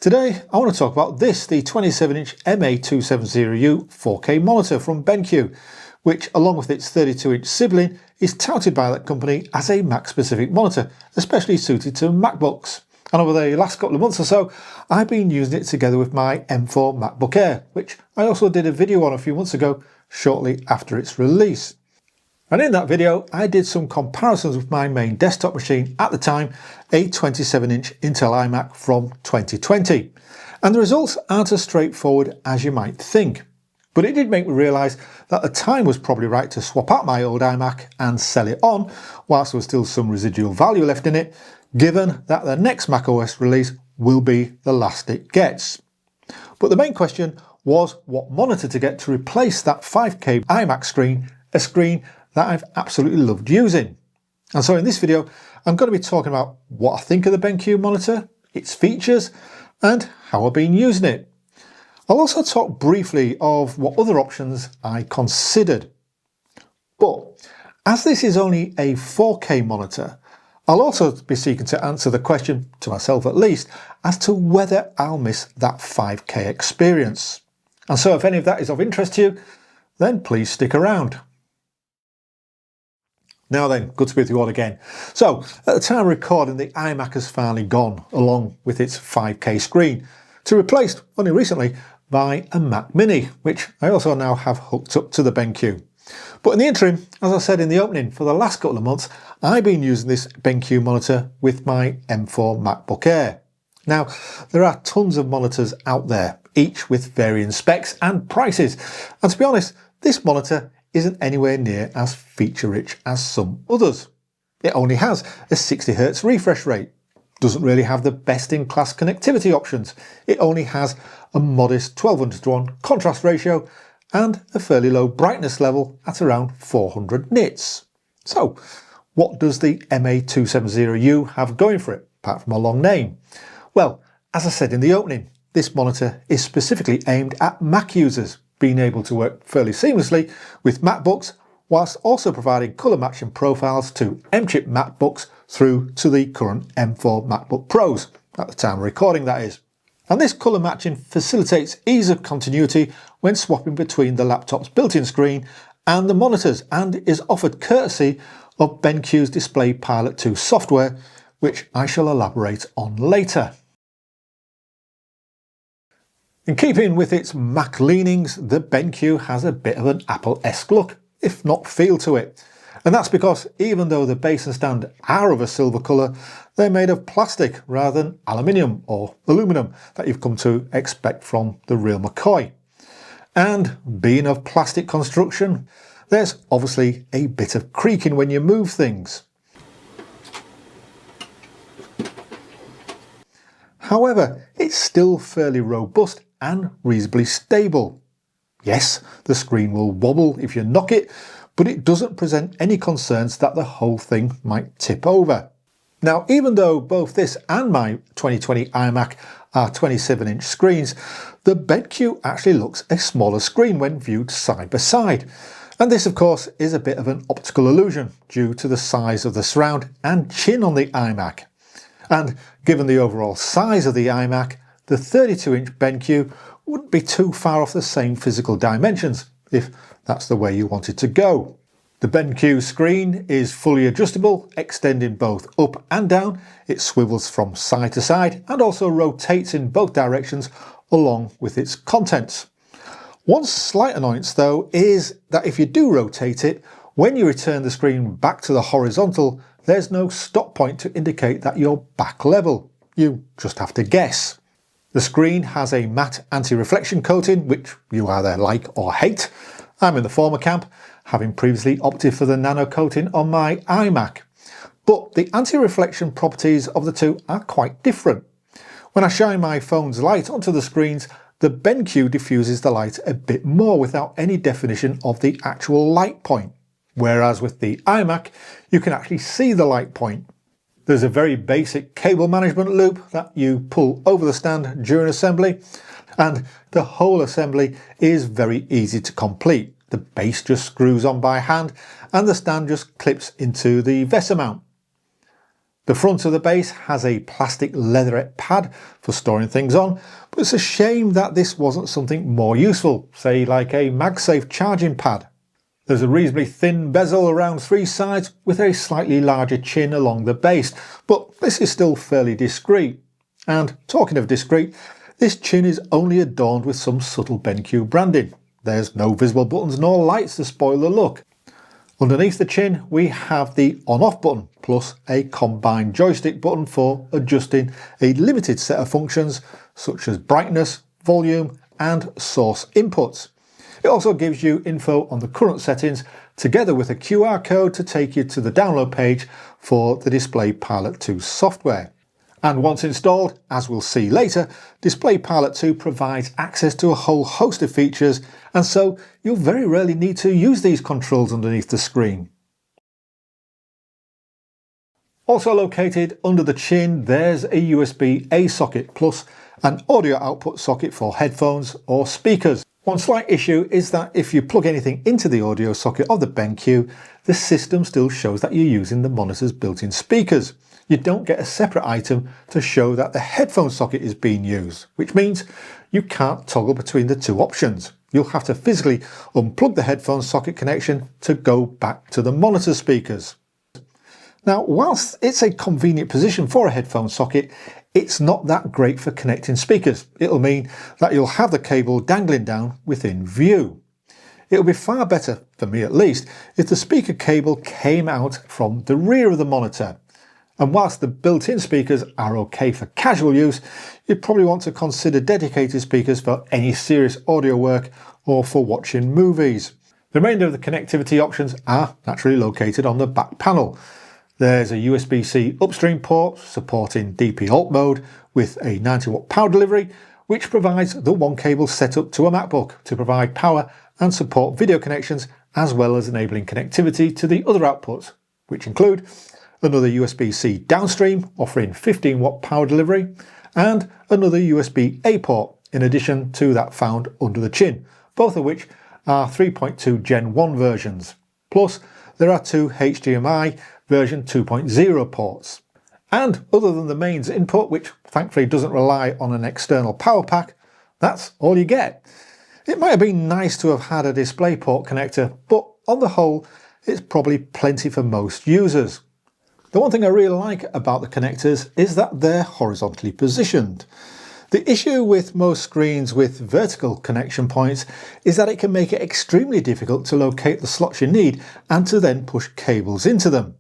Today I want to talk about this, the 27-inch MA270U 4K monitor from BenQ, which along with its 32-inch sibling is touted by that company as a Mac specific monitor, especially suited to MacBooks. And over the last couple of months or so, I've been using it together with my M4 MacBook Air, which I also did a video on a few months ago, shortly after its release. And in that video, I did some comparisons with my main desktop machine at the time, a 27-inch Intel iMac from 2020. And the results aren't as straightforward as you might think. But it did make me realise that the time was probably right to swap out my old iMac and sell it on, whilst there was still some residual value left in it, given that the next macOS release will be the last it gets. But the main question was what monitor to get to replace that 5K iMac screen, a screen that I've absolutely loved using. And so in this video, I'm going to be talking about what I think of the BenQ monitor, its features, and how I've been using it. I'll also talk briefly of what other options I considered. But as this is only a 4K monitor, I'll also be seeking to answer the question, to myself at least, as to whether I'll miss that 5K experience. And so if any of that is of interest to you, then please stick around. Now then, good to be with you all again. So, at the time of recording, the iMac has finally gone, along with its 5K screen, to be replaced only recently by a Mac Mini, which I also now have hooked up to the BenQ. But in the interim, as I said in the opening, for the last couple of months, I've been using this BenQ monitor with my M4 MacBook Air. Now, there are tons of monitors out there, each with varying specs and prices. And to be honest, this monitor isn't anywhere near as feature-rich as some others. It only has a 60Hz refresh rate, doesn't really have the best-in-class connectivity options. It only has a modest 1200:1 contrast ratio and a fairly low brightness level at around 400 nits. So, what does the MA270U have going for it, apart from a long name? Well, as I said in the opening, this monitor is specifically aimed at Mac users, being able to work fairly seamlessly with MacBooks, whilst also providing colour matching profiles to M-chip MacBooks through to the current M4 MacBook Pros, at the time of recording that is. And this colour matching facilitates ease of continuity when swapping between the laptop's built-in screen and the monitors, and is offered courtesy of BenQ's Display Pilot 2 software, which I shall elaborate on later. In keeping with its Mac leanings, the BenQ has a bit of an Apple-esque look, if not feel to it. And that's because even though the base and stand are of a silver colour, they're made of plastic rather than aluminium or aluminum that you've come to expect from the real McCoy. And being of plastic construction, there's obviously a bit of creaking when you move things. However, it's still fairly robust and reasonably stable. Yes, the screen will wobble if you knock it, but it doesn't present any concerns that the whole thing might tip over. Now, even though both this and my 2020 iMac are 27-inch screens, the BenQ actually looks a smaller screen when viewed side by side. And this, of course, is a bit of an optical illusion due to the size of the surround and chin on the iMac. And given the overall size of the iMac, the 32-inch BenQ wouldn't be too far off the same physical dimensions, if that's the way you wanted to go. The BenQ screen is fully adjustable, extending both up and down. It swivels from side to side and also rotates in both directions along with its contents. One slight annoyance though is that if you do rotate it, when you return the screen back to the horizontal, there's no stop point to indicate that you're back level. You just have to guess. The screen has a matte anti-reflection coating, which you either like or hate. I'm in the former camp, having previously opted for the nano coating on my iMac. But the anti-reflection properties of the two are quite different. When I shine my phone's light onto the screens, the BenQ diffuses the light a bit more without any definition of the actual light point. Whereas with the iMac, you can actually see the light point. There's a very basic cable management loop that you pull over the stand during assembly, and the whole assembly is very easy to complete. The base just screws on by hand and the stand just clips into the VESA mount. The front of the base has a plastic leatherette pad for storing things on, but it's a shame that this wasn't something more useful, say like a MagSafe charging pad. There's a reasonably thin bezel around 3 sides with a slightly larger chin along the base, but this is still fairly discreet. And talking of discreet, this chin is only adorned with some subtle BenQ branding. There's no visible buttons nor lights to spoil the look. Underneath the chin we have the on-off button plus a combined joystick button for adjusting a limited set of functions such as brightness, volume and source inputs. It also gives you info on the current settings together with a QR code to take you to the download page for the Display Pilot 2 software. And once installed, as we'll see later, Display Pilot 2 provides access to a whole host of features, and so you'll very rarely need to use these controls underneath the screen. Also located under the chin, there's a USB-A socket plus an audio output socket for headphones or speakers. One slight issue is that if you plug anything into the audio socket of the BenQ, the system still shows that you're using the monitor's built-in speakers. You don't get a separate item to show that the headphone socket is being used, which means you can't toggle between the two options. You'll have to physically unplug the headphone socket connection to go back to the monitor speakers. Now, whilst it's a convenient position for a headphone socket, it's not that great for connecting speakers. It'll mean that you'll have the cable dangling down within view. It'll be far better, for me at least, if the speaker cable came out from the rear of the monitor. And whilst the built-in speakers are okay for casual use, you'd probably want to consider dedicated speakers for any serious audio work or for watching movies. The remainder of the connectivity options are naturally located on the back panel. There's a USB-C upstream port supporting DP alt mode with a 90-watt power delivery, which provides the one cable set up to a MacBook to provide power and support video connections, as well as enabling connectivity to the other outputs, which include another USB-C downstream offering 15-watt power delivery, and another USB-A port in addition to that found under the chin, both of which are 3.2 Gen 1 versions. Plus, there are 2 HDMI version 2.0 ports. And other than the mains input, which thankfully doesn't rely on an external power pack, that's all you get. It might have been nice to have had a DisplayPort connector, but on the whole, it's probably plenty for most users. The one thing I really like about the connectors is that they're horizontally positioned. The issue with most screens with vertical connection points is that it can make it extremely difficult to locate the slots you need and to then push cables into them.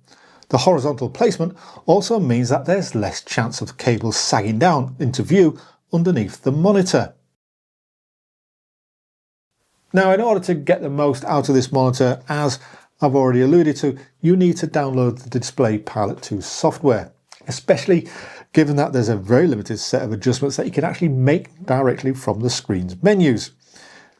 The horizontal placement also means that there's less chance of cables sagging down into view underneath the monitor. Now, in order to get the most out of this monitor, as I've already alluded to, you need to download the Display Pilot 2 software, especially given that there's a very limited set of adjustments that you can actually make directly from the screen's menus.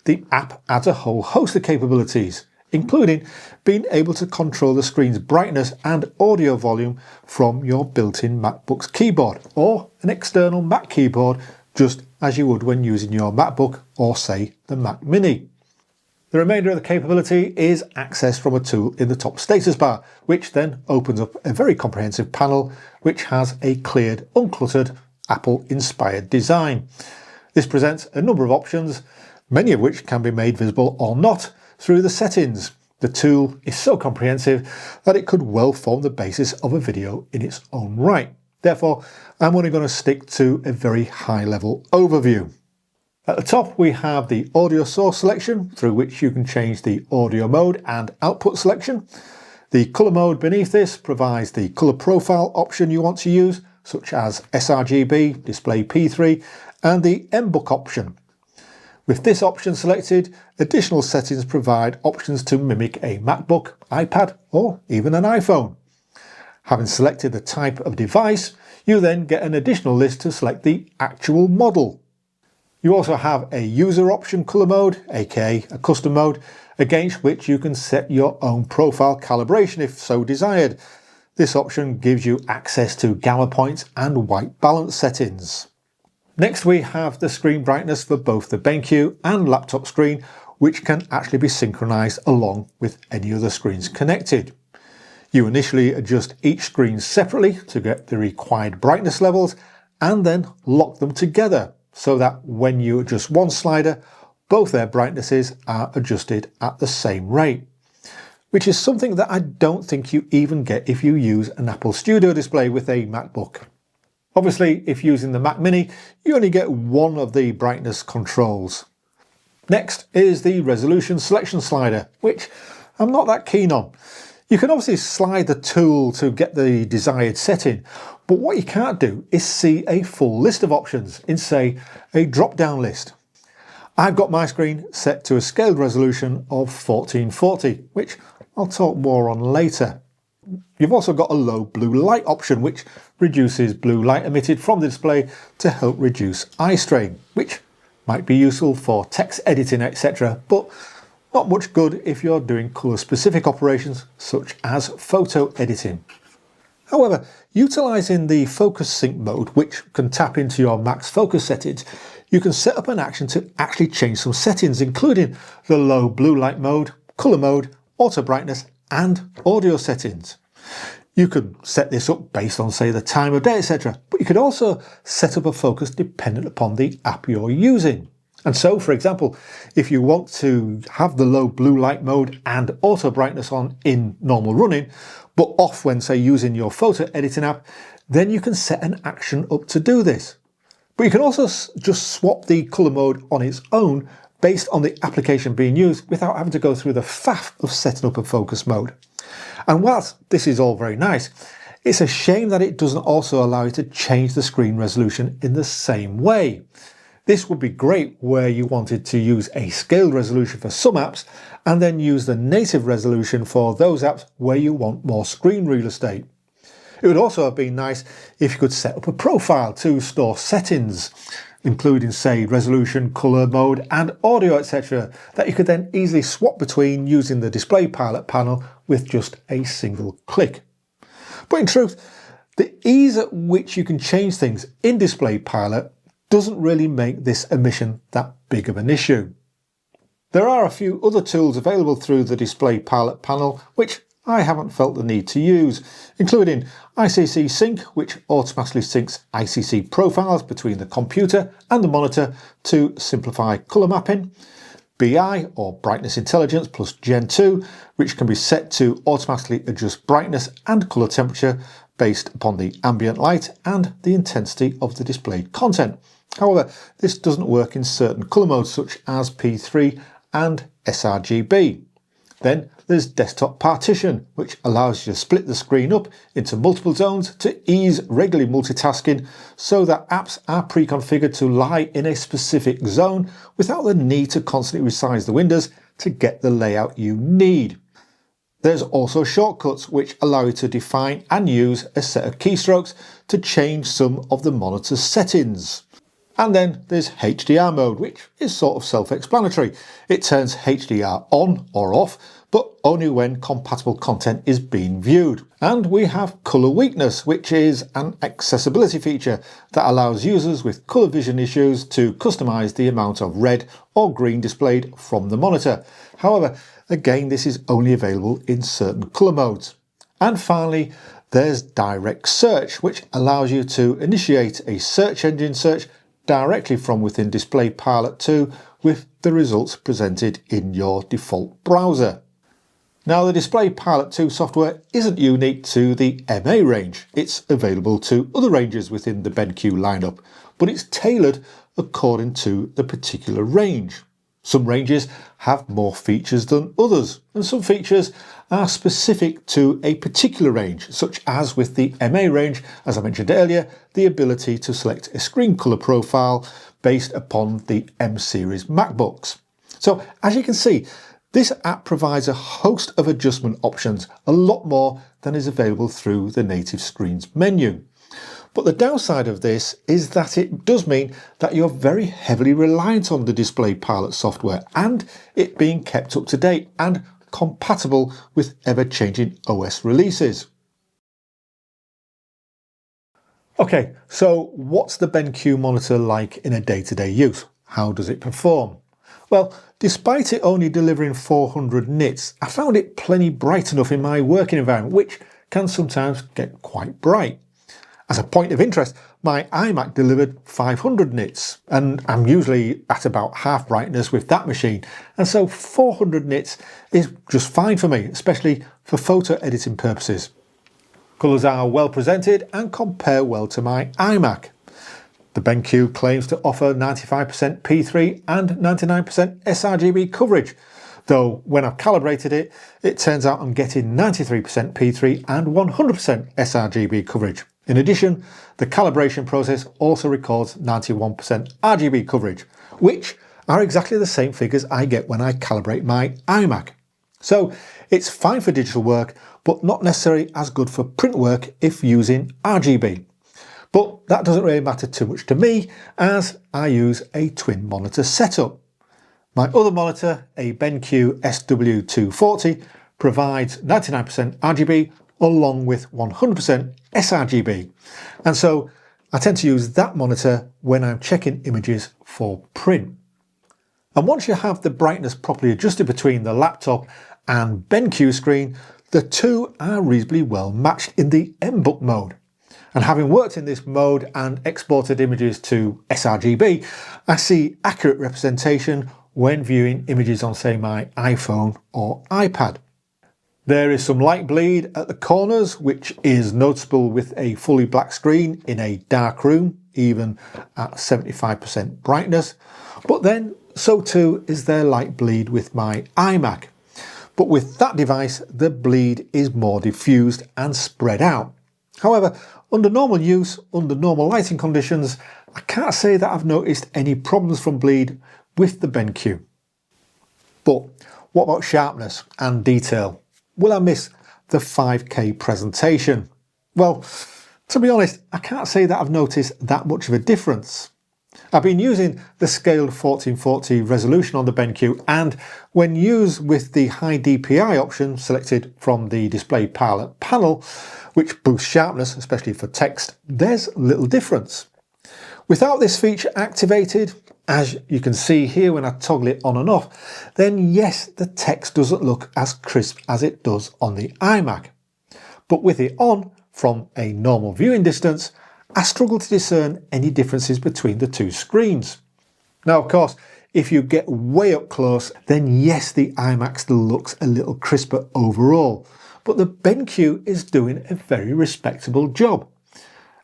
The app adds a whole host of capabilities, including being able to control the screen's brightness and audio volume from your built-in MacBook's keyboard or an external Mac keyboard, just as you would when using your MacBook or, say, the Mac Mini. The remainder of the capability is accessed from a tool in the top status bar, which then opens up a very comprehensive panel which has a cleared, uncluttered, Apple-inspired design. This presents a number of options, many of which can be made visible or not through the settings. The tool is so comprehensive that it could well form the basis of a video in its own right. Therefore, I'm only going to stick to a very high-level overview. At the top we have the audio source selection, through which you can change the audio mode and output selection. The colour mode beneath this provides the colour profile option you want to use, such as sRGB, Display P3 and the MBook option. With this option selected, additional settings provide options to mimic a MacBook, iPad or even an iPhone. Having selected the type of device, you then get an additional list to select the actual model. You also have a user option colour mode, aka a custom mode, against which you can set your own profile calibration if so desired. This option gives you access to gamma points and white balance settings. Next we have the screen brightness for both the BenQ and laptop screen, which can actually be synchronized along with any other screens connected. You initially adjust each screen separately to get the required brightness levels and then lock them together so that when you adjust one slider, both their brightnesses are adjusted at the same rate, which is something that I don't think you even get if you use an Apple Studio display with a MacBook. Obviously, if using the Mac Mini, you only get one of the brightness controls. Next is the resolution selection slider, which I'm not that keen on. You can obviously slide the tool to get the desired setting, but what you can't do is see a full list of options in, say, a drop-down list. I've got my screen set to a scaled resolution of 1440, which I'll talk more on later. You've also got a low blue light option, which reduces blue light emitted from the display to help reduce eye strain, which might be useful for text editing, etc., but not much good if you're doing colour-specific operations such as photo editing. However, utilising the focus sync mode, which can tap into your Mac's focus settings, you can set up an action to actually change some settings, including the low blue light mode, colour mode, auto brightness, and audio settings. You could set this up based on, say, the time of day, etc., but you could also set up a focus dependent upon the app you're using. And so, for example, if you want to have the low blue light mode and auto brightness on in normal running, but off when, say, using your photo editing app, then you can set an action up to do this. But you can also just swap the colour mode on its own based on the application being used without having to go through the faff of setting up a focus mode. And whilst this is all very nice, it's a shame that it doesn't also allow you to change the screen resolution in the same way. This would be great where you wanted to use a scaled resolution for some apps and then use the native resolution for those apps where you want more screen real estate. It would also have been nice if you could set up a profile to store settings, including, say, resolution, colour mode and audio, etc., that you could then easily swap between using the display pilot panel with just a single click. But in truth, the ease at which you can change things in display pilot doesn't really make this omission that big of an issue. There are a few other tools available through the display pilot panel which I haven't felt the need to use, including ICC Sync, which automatically syncs ICC profiles between the computer and the monitor to simplify colour mapping, BI or Brightness Intelligence plus Gen 2, which can be set to automatically adjust brightness and colour temperature based upon the ambient light and the intensity of the displayed content. However, this doesn't work in certain colour modes such as P3 and sRGB. Then there's desktop partition, which allows you to split the screen up into multiple zones to ease regular multitasking so that apps are pre-configured to lie in a specific zone without the need to constantly resize the windows to get the layout you need. There's also shortcuts which allow you to define and use a set of keystrokes to change some of the monitor's settings. And then there's HDR mode, which is sort of self-explanatory. It turns HDR on or off, but only when compatible content is being viewed. And we have colour weakness, which is an accessibility feature that allows users with colour vision issues to customize the amount of red or green displayed from the monitor. However, again, this is only available in certain colour modes. And finally, there's direct search, which allows you to initiate a search engine search directly from within Display Pilot 2 with the results presented in your default browser. Now, the Display Pilot 2 software isn't unique to the MA range. It's available to other ranges within the BenQ lineup, but it's tailored according to the particular range. Some ranges have more features than others, and some features are specific to a particular range, such as with the MA range, as I mentioned earlier, the ability to select a screen colour profile based upon the M series MacBooks. So, as you can see, this app provides a host of adjustment options, a lot more than is available through the native screens menu. But the downside of this is that it does mean that you're very heavily reliant on the Display Pilot software and it being kept up to date and compatible with ever-changing OS releases. Okay, so what's the BenQ monitor like in a day-to-day use? How does it perform? Well, despite it only delivering 400 nits, I found it plenty bright enough in my working environment, which can sometimes get quite bright. As a point of interest, my iMac delivered 500 nits, and I'm usually at about half brightness with that machine, and so 400 nits is just fine for me, especially for photo editing purposes. Colours are well presented and compare well to my iMac. The BenQ claims to offer 95% P3 and 99% sRGB coverage, though when I've calibrated it, it turns out I'm getting 93% P3 and 100% sRGB coverage. In addition, the calibration process also records 91% RGB coverage, which are exactly the same figures I get when I calibrate my iMac. So it's fine for digital work, but not necessarily as good for print work if using RGB. But that doesn't really matter too much to me, as I use a twin monitor setup. My other monitor, a BenQ SW240, provides 99% RGB along with 100% sRGB, and so I tend to use that monitor when I'm checking images for print. And once you have the brightness properly adjusted between the laptop and BenQ screen, the two are reasonably well matched in the mBook mode. And having worked in this mode and exported images to sRGB, I see accurate representation when viewing images on, say, my iPhone or iPad. There is some light bleed at the corners, which is noticeable with a fully black screen in a dark room, even at 75% brightness. But then, so too is there light bleed with my iMac. But with that device, the bleed is more diffused and spread out. However, under normal use, under normal lighting conditions, I can't say that I've noticed any problems from bleed with the BenQ. But what about sharpness and detail? Will I miss the 5K presentation? Well, to be honest, I can't say that I've noticed that much of a difference. I've been using the scaled 1440 resolution on the BenQ, and when used with the high DPI option selected from the display pilot panel, which boosts sharpness, especially for text, there's little difference. Without this feature activated, as you can see here when I toggle it on and off, then yes, the text doesn't look as crisp as it does on the iMac. But with it on, from a normal viewing distance, I struggle to discern any differences between the two screens. Now, of course, if you get way up close, then yes, the iMac still looks a little crisper overall, but the BenQ is doing a very respectable job.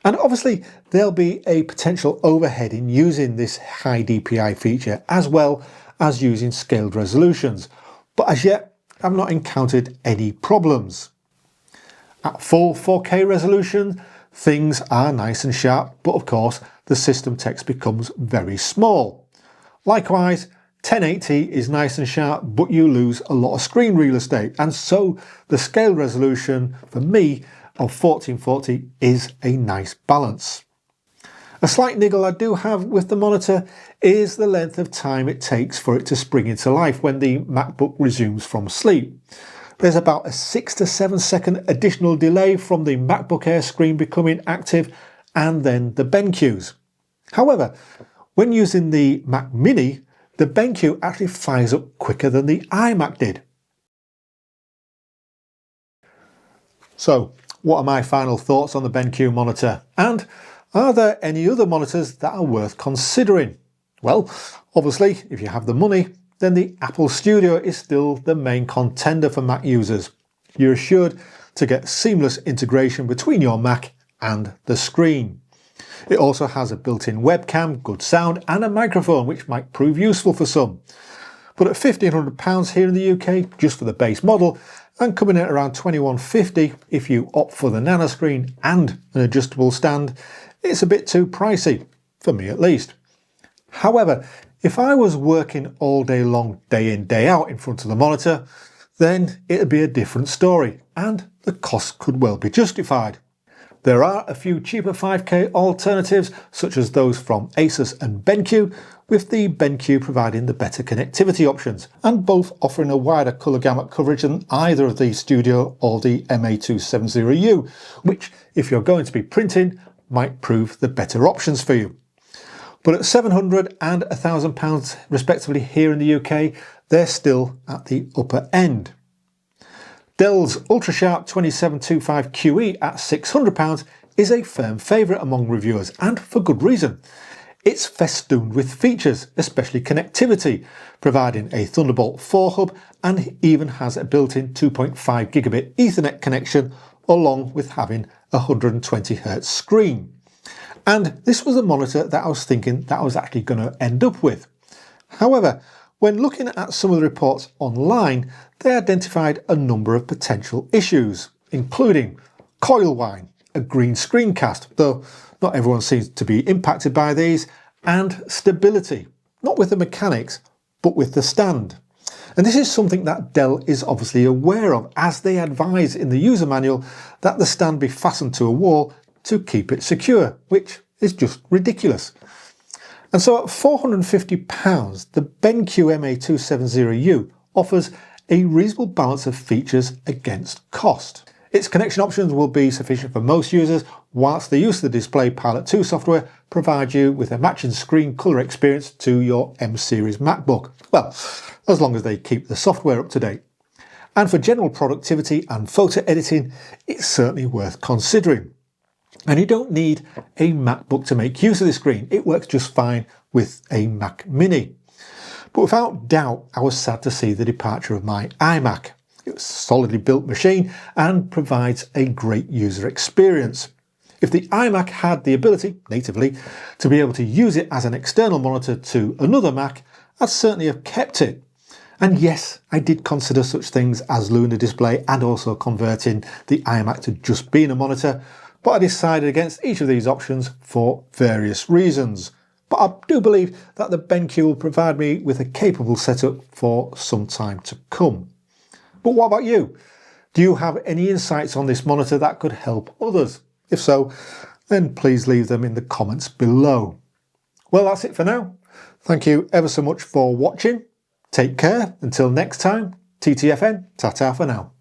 And obviously, there'll be a potential overhead in using this high DPI feature, as well as using scaled resolutions, but as yet, I've not encountered any problems. At full 4K resolution, things are nice and sharp, but of course, the system text becomes very small. Likewise, 1080 is nice and sharp, but you lose a lot of screen real estate, and so the scale resolution for me of 1440 is a nice balance. A slight niggle I do have with the monitor is the length of time it takes for it to spring into life when the MacBook resumes from sleep. There's about a 6 to 7 second additional delay from the MacBook Air screen becoming active and then the BenQ's. However, when using the Mac Mini, the BenQ actually fires up quicker than the iMac did. So, what are my final thoughts on the BenQ monitor? And are there any other monitors that are worth considering? Well, obviously, if you have the money, then the Apple Studio is still the main contender for Mac users. You're assured to get seamless integration between your Mac and the screen. It also has a built-in webcam, good sound and a microphone, which might prove useful for some. But at £1,500 here in the UK, just for the base model, and coming in at around £2,150 if you opt for the nano screen and an adjustable stand, it's a bit too pricey, for me at least. However, if I was working all day long, day in, day out in front of the monitor, then it'd be a different story, and the cost could well be justified. There are a few cheaper 5K alternatives, such as those from Asus and BenQ, with the BenQ providing the better connectivity options, and both offering a wider colour gamut coverage than either of the Studio or the MA270U, which, if you're going to be printing, might prove the better options for you. But at £700 and £1,000 respectively here in the UK, they're still at the upper end. Dell's UltraSharp 2725QE at £600 is a firm favourite among reviewers, and for good reason. It's festooned with features, especially connectivity, providing a Thunderbolt 4 hub and even has a built-in 2.5 gigabit Ethernet connection, along with having a 120Hz screen. And this was a monitor that I was thinking that I was actually going to end up with. However, when looking at some of the reports online, they identified a number of potential issues, including coil whine, a green screencast, though not everyone seems to be impacted by these, and stability, not with the mechanics, but with the stand. And this is something that Dell is obviously aware of, as they advise in the user manual that the stand be fastened to a wall to keep it secure, which is just ridiculous. And so at £450, the BenQ MA270U offers a reasonable balance of features against cost. Its connection options will be sufficient for most users, whilst the use of the Display Pilot 2 software provides you with a matching screen colour experience to your M series MacBook. Well, as long as they keep the software up to date. And for general productivity and photo editing, it's certainly worth considering. And you don't need a MacBook to make use of the screen. It works just fine with a Mac Mini. But without doubt, I was sad to see the departure of my iMac. It's a solidly built machine and provides a great user experience. If the iMac had the ability, natively, to be able to use it as an external monitor to another Mac, I'd certainly have kept it. And yes, I did consider such things as Lunar Display and also converting the iMac to just being a monitor, but I decided against each of these options for various reasons. But I do believe that the BenQ will provide me with a capable setup for some time to come. But what about you? Do you have any insights on this monitor that could help others? If so, then please leave them in the comments below. Well, that's it for now. Thank you ever so much for watching. Take care. Until next time, TTFN, ta-ta for now.